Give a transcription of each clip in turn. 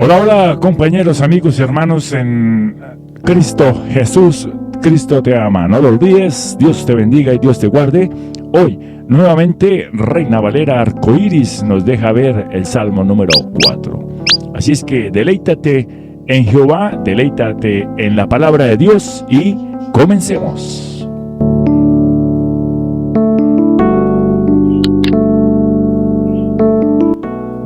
Hola, hola compañeros, amigos y hermanos en Cristo Jesús. Cristo te ama, no lo olvides. Dios te bendiga y Dios te guarde. Hoy nuevamente Reina Valera Arcoíris nos deja ver el Salmo número 4. Así es que deleítate en Jehová, deleítate en la palabra de Dios y comencemos.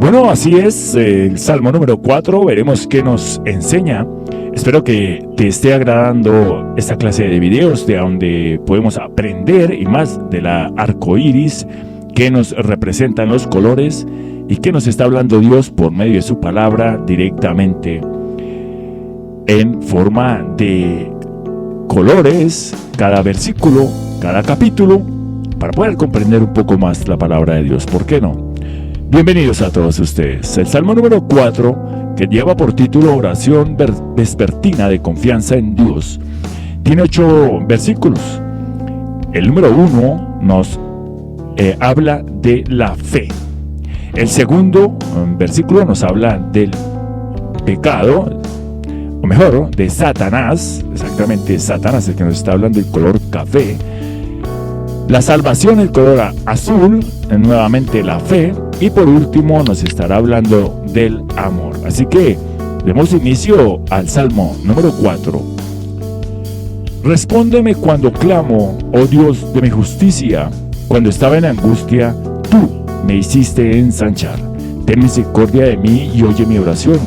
Bueno, así es, el Salmo número 4, veremos qué nos enseña. Espero que te esté agradando esta clase de videos de donde podemos aprender y más de la arcoíris, qué nos representan los colores y qué nos está hablando Dios por medio de su palabra directamente en forma de colores, cada versículo, cada capítulo, para poder comprender un poco más la palabra de Dios. ¿Por qué no? Bienvenidos a todos ustedes. El Salmo número 4, que lleva por título Oración Vespertina de Confianza en Dios, tiene 8 versículos. El número 1 nos habla de la fe. El segundo versículo nos habla del pecado, o mejor, de Satanás, exactamente Satanás, el que nos está hablando, el color café. La salvación, el color azul, nuevamente la fe, y por último nos estará hablando del amor. Así que demos inicio al Salmo número 4. Respóndeme cuando clamo, oh Dios de mi justicia. Cuando estaba en angustia, tú me hiciste ensanchar. Ten misericordia de mí y oye mi oración.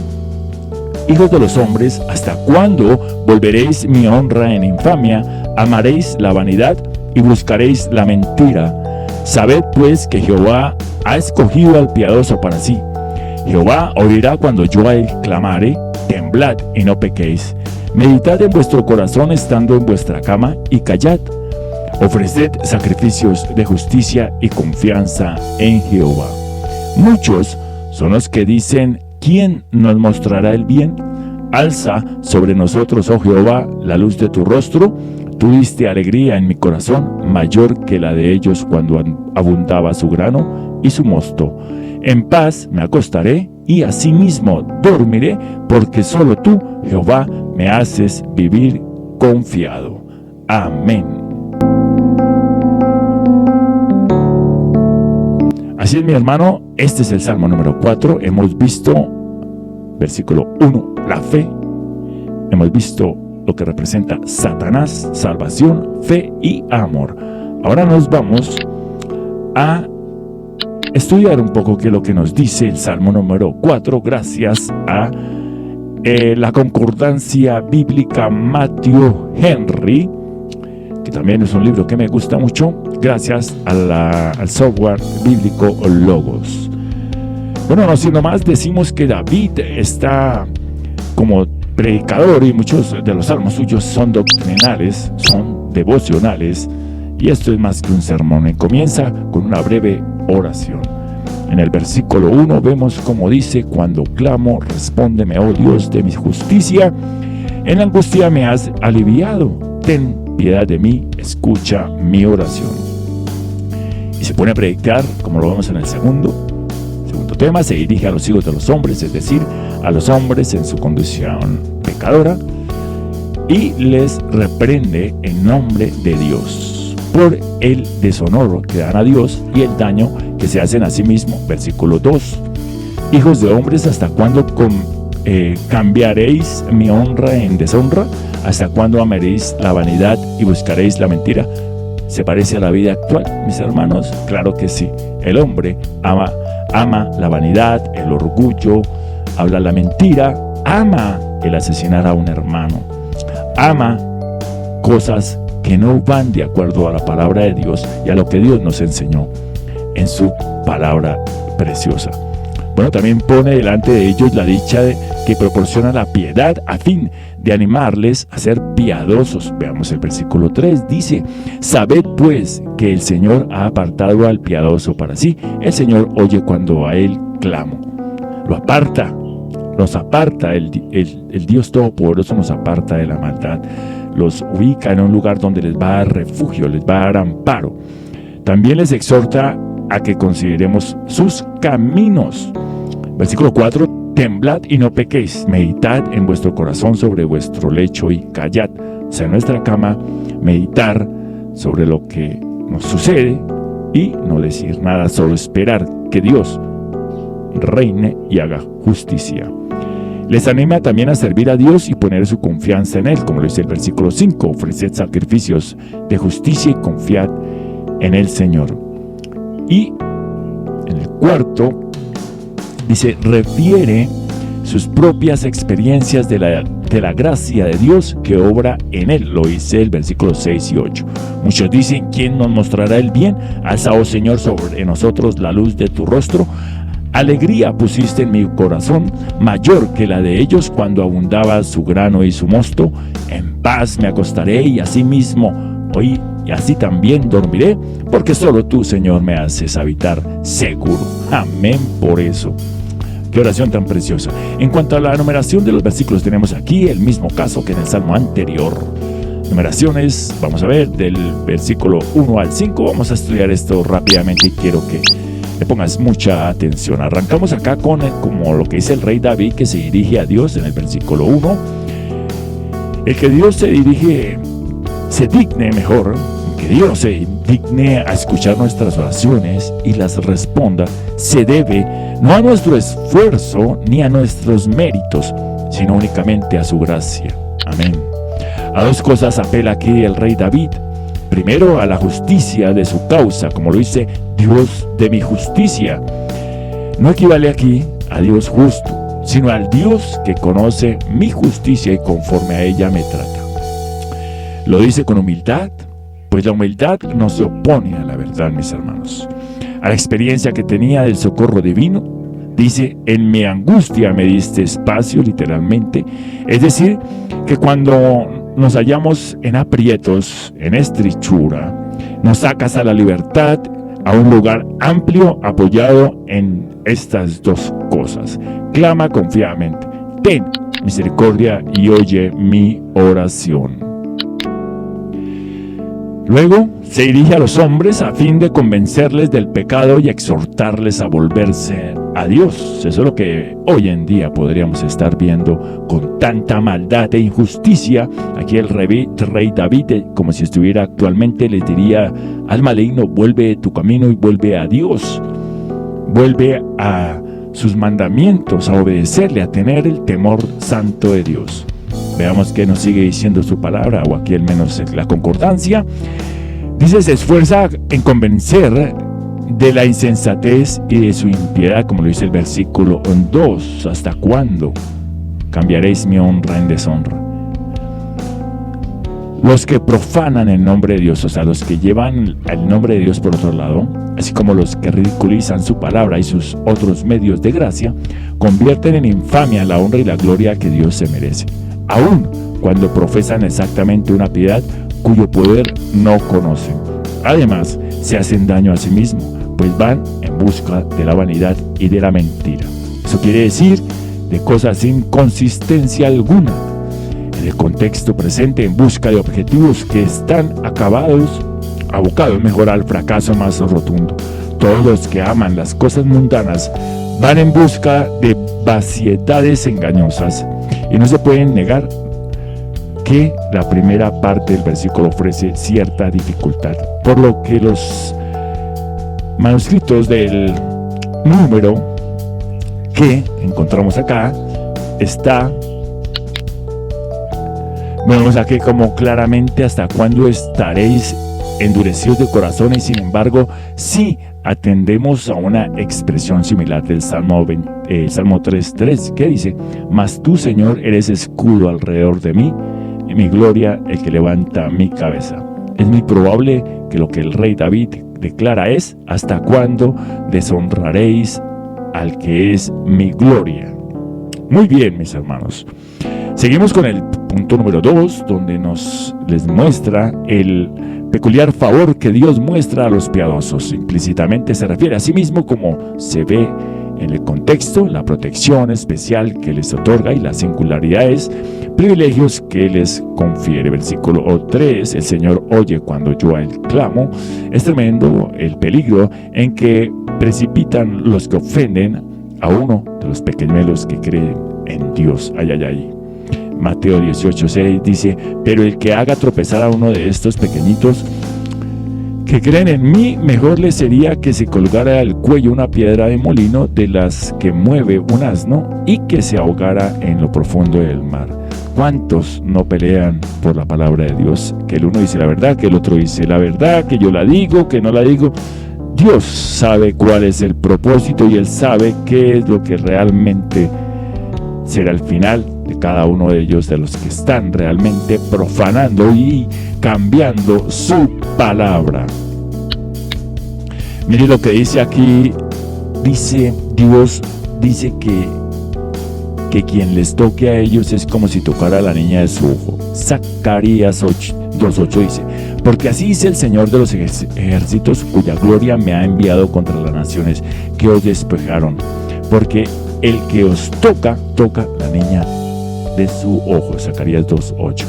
Hijos de los hombres, ¿hasta cuándo volveréis mi honra en infamia? ¿Amaréis la vanidad y buscaréis la mentira? Sabed pues que Jehová ha escogido al piadoso para sí. Jehová oirá cuando yo a él clamare. Temblad y no pequéis. Meditad en vuestro corazón estando en vuestra cama y callad. Ofreced sacrificios de justicia y confianza en Jehová. Muchos son los que dicen: ¿quién nos mostrará el bien? Alza sobre nosotros, oh Jehová, la luz de tu rostro. Tú diste alegría en mi corazón, mayor que la de ellos cuando abundaba su grano y su mosto. En paz me acostaré y asimismo dormiré, porque solo tú, Jehová, me haces vivir confiado. Amén. Así es, mi hermano, este es el Salmo número 4. Hemos visto, versículo 1, la fe. Hemos visto lo que representa Satanás, salvación, fe y amor. Ahora nos vamos a estudiar un poco qué es lo que nos dice el Salmo número 4 gracias a la concordancia bíblica Matthew Henry, que también es un libro que me gusta mucho, gracias al software bíblico Logos. Bueno, no siendo más, decimos que David está como predicador y muchos de los salmos suyos son doctrinales, son devocionales, y esto es más que un sermón. Comienza con una breve oración. En el versículo 1 vemos como dice: cuando clamo, respóndeme, oh Dios de mi justicia. En la angustia me has aliviado. Ten piedad de mí, escucha mi oración. Y se pone a predicar, como lo vemos en el segundo tema. Se dirige a los hijos de los hombres, es decir, a los hombres en su condición pecadora, y les reprende en nombre de Dios por el deshonor que dan a Dios y el daño que se hacen a sí mismos. Versículo 2: hijos de hombres, ¿hasta cuándo cambiaréis mi honra en deshonra? ¿Hasta cuándo amaréis la vanidad y buscaréis la mentira? ¿Se parece a la vida actual, mis hermanos? Claro que sí. El hombre ama la vanidad, el orgullo, habla la mentira, ama el asesinar a un hermano, ama cosas que no van de acuerdo a la palabra de Dios y a lo que Dios nos enseñó en su palabra preciosa. Bueno, también pone delante de ellos la dicha que proporciona la piedad a fin de animarles a ser piadosos. Veamos el versículo 3, dice: sabed pues que el Señor ha apartado al piadoso para sí. El Señor oye cuando a él clamo. Lo aparta, nos aparta, el Dios Todopoderoso nos aparta de la maldad. Los ubica en un lugar donde les va a dar refugio, les va a dar amparo. También les exhorta a que consideremos sus caminos. Versículo 4 temblad y no pequéis, meditad en vuestro corazón sobre vuestro lecho y callad. O sea, en nuestra cama, meditar sobre lo que nos sucede y no decir nada, solo esperar que Dios reine y haga justicia. Les anima también a servir a Dios y poner su confianza en Él, como lo dice el versículo 5, ofreced sacrificios de justicia y confiad en el Señor. Y en el cuarto, dice, refiere sus propias experiencias de la gracia de Dios que obra en Él, lo dice el versículo 6 y 8. Muchos dicen, ¿quién nos mostrará el bien? Alza, oh Señor, sobre nosotros la luz de tu rostro. Alegría pusiste en mi corazón, mayor que la de ellos cuando abundaba su grano y su mosto. En paz me acostaré y asimismo hoy y así también dormiré, porque solo tú, Señor, me haces habitar seguro. Amén por eso. Qué oración tan preciosa. En cuanto a la numeración de los versículos, tenemos aquí el mismo caso que en el salmo anterior. Numeraciones, vamos a ver, del versículo 1 al 5. Vamos a estudiar esto rápidamente y quiero que le pongas mucha atención. Arrancamos acá con como lo que dice el rey David, que se dirige a Dios en el versículo 1. El que Dios se digne a escuchar nuestras oraciones y las responda, se debe no a nuestro esfuerzo ni a nuestros méritos, sino únicamente a su gracia. Amén. A dos cosas apela aquí el rey David. Primero, a la justicia de su causa, como lo dice, Dios de mi justicia. No equivale aquí a Dios justo, sino al Dios que conoce mi justicia y conforme a ella me trata. Lo dice con humildad, pues la humildad no se opone a la verdad, mis hermanos. A la experiencia que tenía del socorro divino, dice, en mi angustia me diste espacio, literalmente. Es decir, que cuando nos hallamos en aprietos, en estrechura, nos sacas a la libertad, a un lugar amplio apoyado en estas dos cosas. Clama confiadamente, ten misericordia y oye mi oración. Luego se dirige a los hombres a fin de convencerles del pecado y exhortarles a volverse a Dios. Eso es lo que hoy en día podríamos estar viendo con tanta maldad e injusticia. Aquí el rey David, como si estuviera actualmente, les diría al maligno, vuelve tu camino y vuelve a Dios. Vuelve a sus mandamientos, a obedecerle, a tener el temor santo de Dios. Veamos qué nos sigue diciendo su palabra, o aquí al menos la concordancia. Dice, se esfuerza en convencer de la insensatez y de su impiedad, como lo dice el versículo 2. ¿Hasta cuándo cambiaréis mi honra en deshonra? Los que profanan el nombre de Dios, o sea, los que llevan el nombre de Dios por otro lado, así como los que ridiculizan su palabra y sus otros medios de gracia, convierten en infamia la honra y la gloria que Dios se merece, aun cuando profesan exactamente una piedad cuyo poder no conocen. Además, se hacen daño a sí mismos, pues van en busca de la vanidad y de la mentira. Eso quiere decir de cosas sin consistencia alguna. En el contexto presente, en busca de objetivos que están abocados al fracaso más rotundo. Todos los que aman las cosas mundanas van en busca de vaciedades engañosas, y no se pueden negar que la primera parte del versículo ofrece cierta dificultad, por lo que los manuscritos del número que encontramos acá vemos aquí como claramente hasta cuándo estaréis endurecidos de corazón. Y sin embargo, si atendemos a una expresión similar del Salmo 3:3, que dice, mas tú, Señor, eres escudo alrededor de mí, y mi gloria el que levanta mi cabeza. Es muy probable que lo que el rey David declara es, ¿hasta cuándo deshonraréis al que es mi gloria? Muy bien, mis hermanos. Seguimos con el punto número 2, donde les muestra el peculiar favor que Dios muestra a los piadosos. Implícitamente se refiere a sí mismo, como se ve en el contexto, la protección especial que les otorga y las singularidades, privilegios que les confiere. Versículo 3, el Señor oye cuando yo a él clamo. Es tremendo el peligro en que precipitan los que ofenden a uno de los pequeñuelos que creen en Dios. Ay, ay, ay. Mateo 18:6 dice: pero el que haga tropezar a uno de estos pequeñitos que creen en mí, mejor le sería que se colgara al cuello una piedra de molino de las que mueve un asno y que se ahogara en lo profundo del mar. ¿Cuántos no pelean por la palabra de Dios? Que el uno dice la verdad, que el otro dice la verdad, que yo la digo, que no la digo. Dios sabe cuál es el propósito y Él sabe qué es lo que realmente será el final de cada uno de ellos, de los que están realmente profanando y cambiando su palabra. Mire lo que dice aquí. Dice Dios, dice que quien les toque a ellos es como si tocara a la niña de su ojo. Zacarías 2:8 dice: porque así dice el Señor de los ejércitos, cuya gloria me ha enviado contra las naciones que os despejaron, porque el que os toca la niña de su ojo. Zacarías 2:8.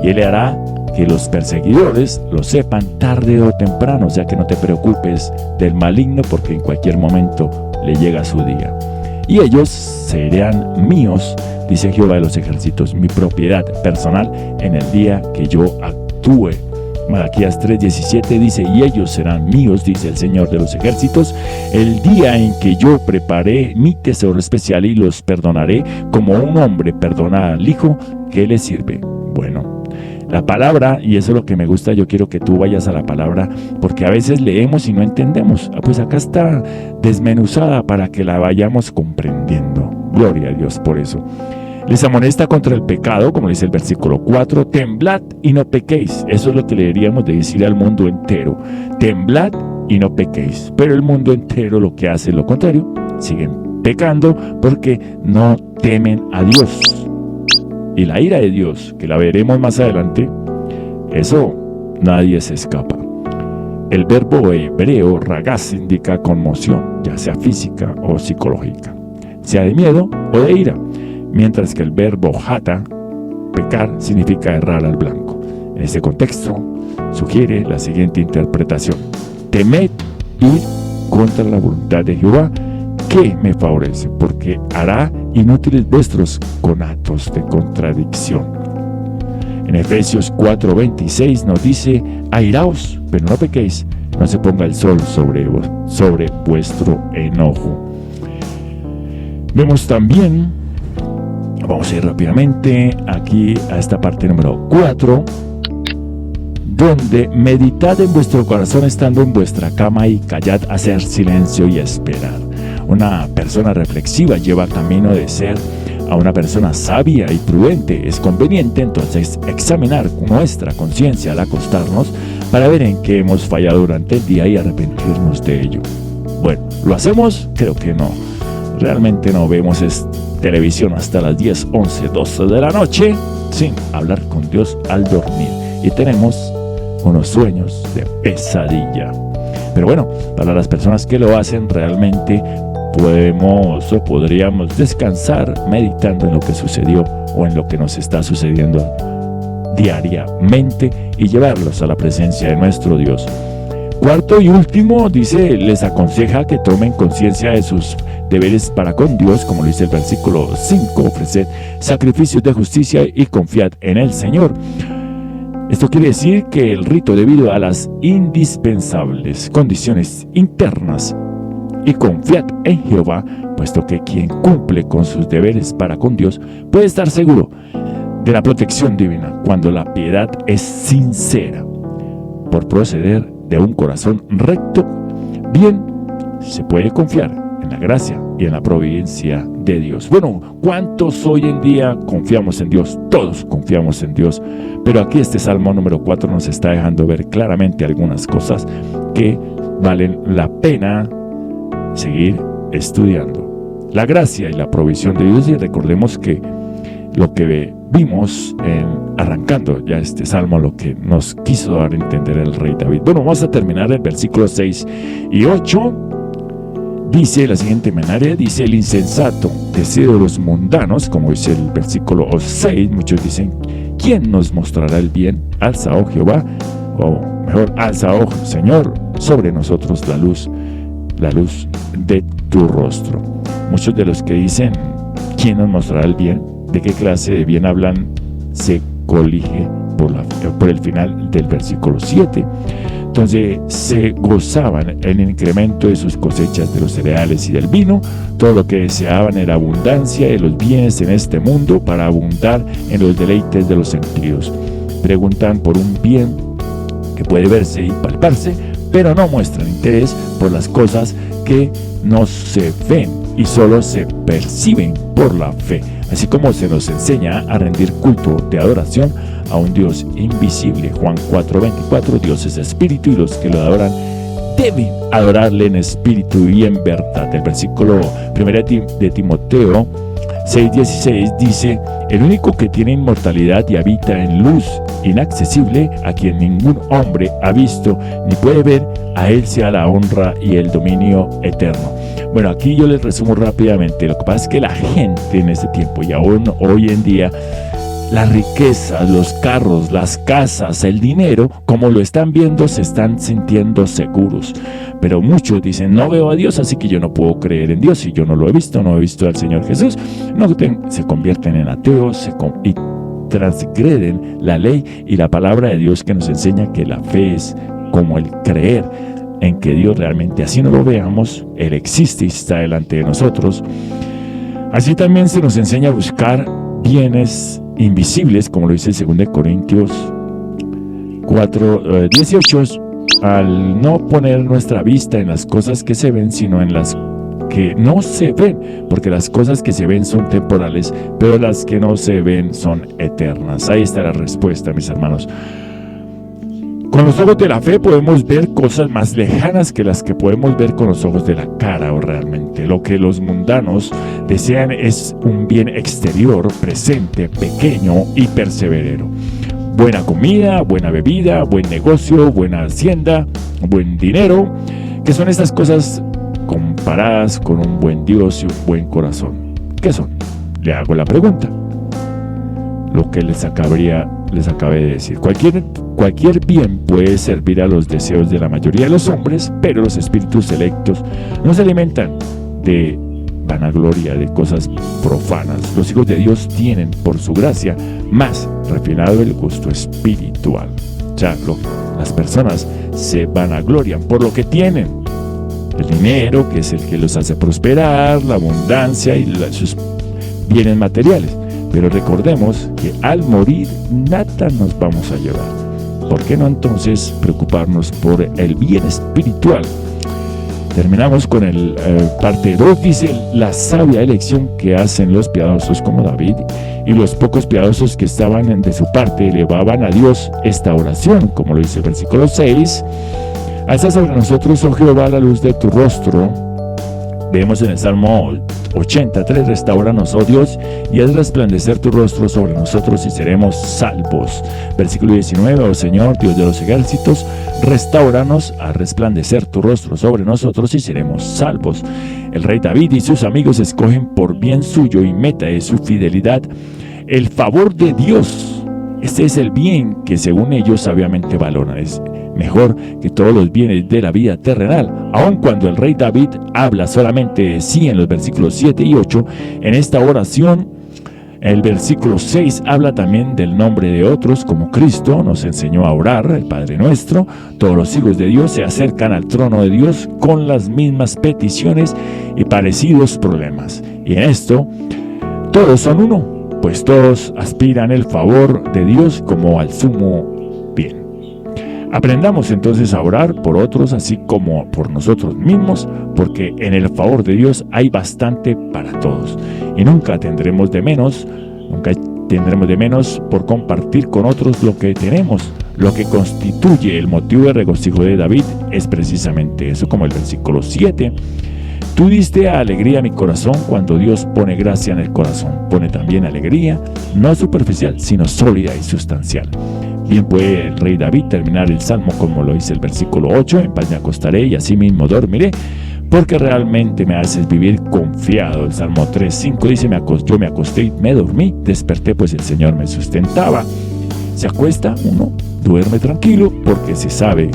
Y Él hará que los perseguidores lo sepan tarde o temprano, o sea que no te preocupes del maligno, porque en cualquier momento le llega su día. Y ellos serán míos, dice Jehová de los ejércitos, mi propiedad personal en el día que yo actúe. Malaquías 3:17 dice: y ellos serán míos, dice el Señor de los ejércitos, el día en que yo preparé mi tesoro especial y los perdonaré como un hombre perdona al hijo que le sirve. Bueno, la palabra, y eso es lo que me gusta, yo quiero que tú vayas a la palabra, porque a veces leemos y no entendemos. Pues acá está desmenuzada para que la vayamos comprendiendo. Gloria a Dios por eso. Les amonesta contra el pecado, como dice el versículo 4, temblad y no pequéis. Eso es lo que le deberíamos de decir al mundo entero. Temblad y no pequéis. Pero el mundo entero lo que hace es lo contrario. Siguen pecando porque no temen a Dios. Y la ira de Dios, que la veremos más adelante, eso nadie se escapa. El verbo hebreo ragaz indica conmoción, ya sea física o psicológica, sea de miedo o de ira. Mientras que el verbo hata, pecar, significa errar al blanco. En este contexto, sugiere la siguiente interpretación: temed ir contra la voluntad de Jehová, que me favorece, porque hará inútiles vuestros conatos de contradicción. En Efesios 4:26 nos dice: airaos, pero no pequéis, no se ponga el sol sobre vuestro enojo. Vemos también, vamos a ir rápidamente aquí a esta parte número 4, donde meditad en vuestro corazón estando en vuestra cama y callad, hacer silencio y esperar. Una persona reflexiva lleva camino de ser a una persona sabia y prudente. Es conveniente entonces examinar nuestra conciencia al acostarnos para ver en qué hemos fallado durante el día y arrepentirnos de ello. Bueno, ¿lo hacemos? Creo que no. Realmente no vemos televisión hasta las 10, 11, 12 de la noche sin hablar con Dios al dormir. Y tenemos unos sueños de pesadilla. Pero bueno, para las personas que lo hacen, realmente podríamos descansar meditando en lo que sucedió o en lo que nos está sucediendo diariamente y llevarlos a la presencia de nuestro Dios. Cuarto y último, dice, les aconseja que tomen conciencia de sus deberes para con Dios, como lo dice el versículo 5, ofreced sacrificios de justicia y confiad en el Señor. Esto quiere decir que el rito, debido a las indispensables condiciones internas, y confiad en Jehová, puesto que quien cumple con sus deberes para con Dios puede estar seguro de la protección divina cuando la piedad es sincera, por proceder de un corazón recto. Bien, se puede confiar en la gracia y en la providencia de Dios. Bueno, ¿cuántos hoy en día confiamos en Dios? Todos confiamos en Dios, pero aquí este Salmo número 4 nos está dejando ver claramente algunas cosas que valen la pena seguir estudiando. La gracia y la provisión de Dios, y recordemos que lo que vimos arrancando ya este salmo, lo que nos quiso dar a entender el rey David. Bueno, vamos a terminar el versículo 6 y 8. Dice la siguiente manera: dice, el insensato decide de los mundanos, como dice el versículo 6. Muchos dicen, ¿quién nos mostrará el bien? Alza, oh Jehová, o mejor, alza, oh Señor, sobre nosotros la luz de tu rostro. muchos de los que dicen ¿quién nos mostrará el bien? ¿De qué clase de bien hablan? Se colige por el final del versículo 7. Entonces se gozaban en el incremento de sus cosechas de los cereales y del vino. Todo lo que deseaban era abundancia de los bienes en este mundo para abundar en los deleites de los sentidos. Preguntan por un bien que puede verse y palparse, pero no muestran interés por las cosas que no se ven y solo se perciben por la fe. Así como se nos enseña a rendir culto de adoración a un Dios invisible. Juan 4:24, Dios es espíritu y los que lo adoran deben adorarle en espíritu y en verdad. El versículo 1 de Timoteo 6:16 dice: el único que tiene inmortalidad y habita en luz inaccesible, a quien ningún hombre ha visto ni puede ver, a él sea la honra y el dominio eterno. Bueno, aquí yo les resumo rápidamente. Lo que pasa es que la gente en ese tiempo y aún hoy en día, las riquezas, los carros, las casas, el dinero, como lo están viendo, se están sintiendo seguros. Pero muchos dicen, no veo a Dios, así que yo no puedo creer en Dios. Si yo no lo he visto al Señor Jesús, se convierten en ateos y transgreden la ley y la palabra de Dios, que nos enseña que la fe es como el creer en que Dios realmente, así no lo veamos, Él existe y está delante de nosotros. Así también se nos enseña a buscar bienes invisibles, como lo dice 2 Corintios 4:18, al no poner nuestra vista en las cosas que se ven, sino en las que no se ven, porque las cosas que se ven son temporales, pero las que no se ven son eternas. Ahí está la respuesta, mis hermanos. Con los ojos de la fe podemos ver cosas más lejanas que las que podemos ver con los ojos de la cara, o realmente lo que los mundanos desean es un bien exterior, presente, pequeño y perseverero. Buena comida, buena bebida, buen negocio, buena hacienda, buen dinero, que son estas cosas comparadas con un buen Dios y un buen corazón. ¿Qué son? Le hago la pregunta. Lo que les acabé de decir. Cualquier bien puede servir a los deseos de la mayoría de los hombres, pero los espíritus selectos no se alimentan de vanagloria, de cosas profanas. Los hijos de Dios tienen, por su gracia, más refinado el gusto espiritual. O sea, las personas se vanaglorian por lo que tienen. El dinero, que es el que los hace prosperar, la abundancia y sus bienes materiales. Pero recordemos que al morir nada nos vamos a llevar. ¿Por qué no entonces preocuparnos por el bien espiritual? Terminamos con el parte 2. Dice: la sabia elección que hacen los piadosos como David y los pocos piadosos que estaban de su parte elevaban a Dios esta oración, como lo dice el versículo 6. Alza sobre nosotros, oh Jehová, la luz de tu rostro. Vemos en el Salmo 83, restauranos, oh Dios, y haz resplandecer tu rostro sobre nosotros y seremos salvos. Versículo 19, oh Señor, Dios de los ejércitos, restauranos, haz resplandecer tu rostro sobre nosotros y seremos salvos. El rey David y sus amigos escogen por bien suyo y meta de su fidelidad el favor de Dios. Este es el bien que según ellos sabiamente valoran. Es mejor que todos los bienes de la vida terrenal. Aun cuando el rey David habla solamente de sí en los versículos 7 y 8, en esta oración, el versículo 6 habla también del nombre de otros, como Cristo nos enseñó a orar, el Padre Nuestro. Todos los hijos de Dios se acercan al trono de Dios con las mismas peticiones y parecidos problemas. Y en esto, todos son uno, pues todos aspiran el favor de Dios como al sumo bien. Aprendamos entonces a orar por otros así como por nosotros mismos, porque en el favor de Dios hay bastante para todos. Y nunca tendremos de menos por compartir con otros lo que tenemos. Lo que constituye el motivo de regocijo de David es precisamente eso, como el versículo 7. Tú diste alegría a mi corazón. Cuando Dios pone gracia en el corazón, pone también alegría, no superficial, sino sólida y sustancial. Bien puede el rey David terminar el salmo como lo dice el versículo 8: en paz me acostaré y así mismo dormiré, porque realmente me haces vivir confiado. El salmo 3:5 dice: yo me acosté y me dormí, desperté pues el Señor me sustentaba. Se acuesta uno, duerme tranquilo, porque se sabe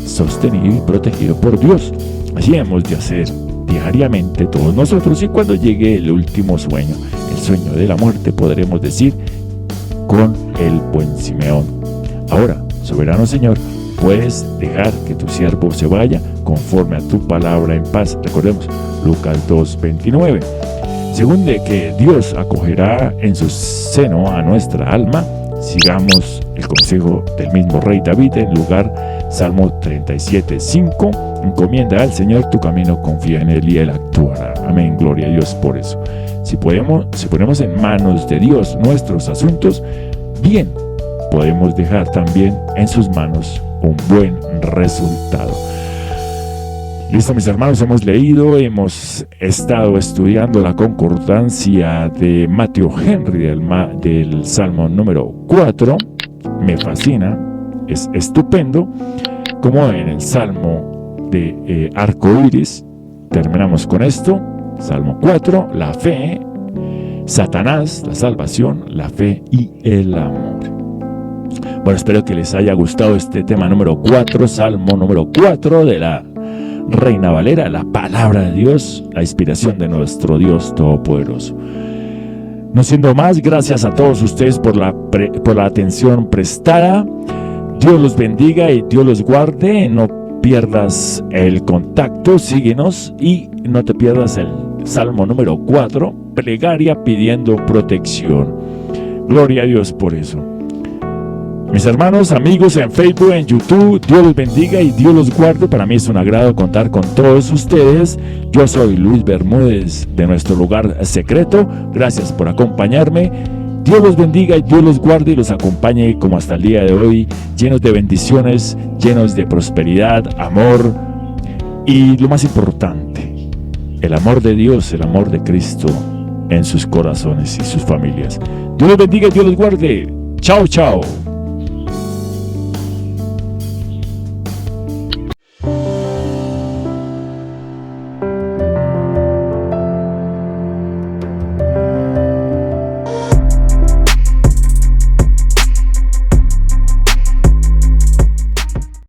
sostenido y protegido por Dios. Así hemos de hacer diariamente todos nosotros, y cuando llegue el último sueño, el sueño de la muerte, podremos decir con el buen Simeón: ahora, soberano Señor, puedes dejar que tu siervo se vaya conforme a tu palabra en paz. Recordemos Lucas 2:29. Según de que Dios acogerá en su seno a nuestra alma, sigamos el consejo del mismo rey David en lugar Salmo 37:5. Encomienda al Señor tu camino, confía en Él y Él actuará. Amén, gloria a Dios por eso. Si ponemos en manos de Dios nuestros asuntos, bien, podemos dejar también en sus manos un buen resultado. Listo, mis hermanos, hemos leído, hemos estado estudiando la concordancia de Matthew Henry del Salmo número 4. Me fascina, es estupendo, como en el Salmo de Arcoíris. Terminamos con esto: Salmo 4, la fe, Satanás, la salvación, la fe y el amor. Bueno, espero que les haya gustado este tema número 4, Salmo número 4 de la Reina Valera, la palabra de Dios, la inspiración de nuestro Dios Todopoderoso. No siendo más, gracias a todos ustedes por la atención prestada. Dios los bendiga y Dios los guarde. No pierdas el contacto, síguenos y no te pierdas el Salmo número 4, plegaria pidiendo protección. Gloria a Dios por eso. Mis hermanos, amigos en Facebook, en YouTube, Dios los bendiga y Dios los guarde. Para mí es un agrado contar con todos ustedes. Yo soy Luis Bermúdez de nuestro lugar secreto. Gracias por acompañarme. Dios los bendiga y Dios los guarde y los acompañe como hasta el día de hoy, llenos de bendiciones, llenos de prosperidad, amor y lo más importante, el amor de Dios, el amor de Cristo en sus corazones y sus familias. Dios los bendiga y Dios los guarde. Chao, chao.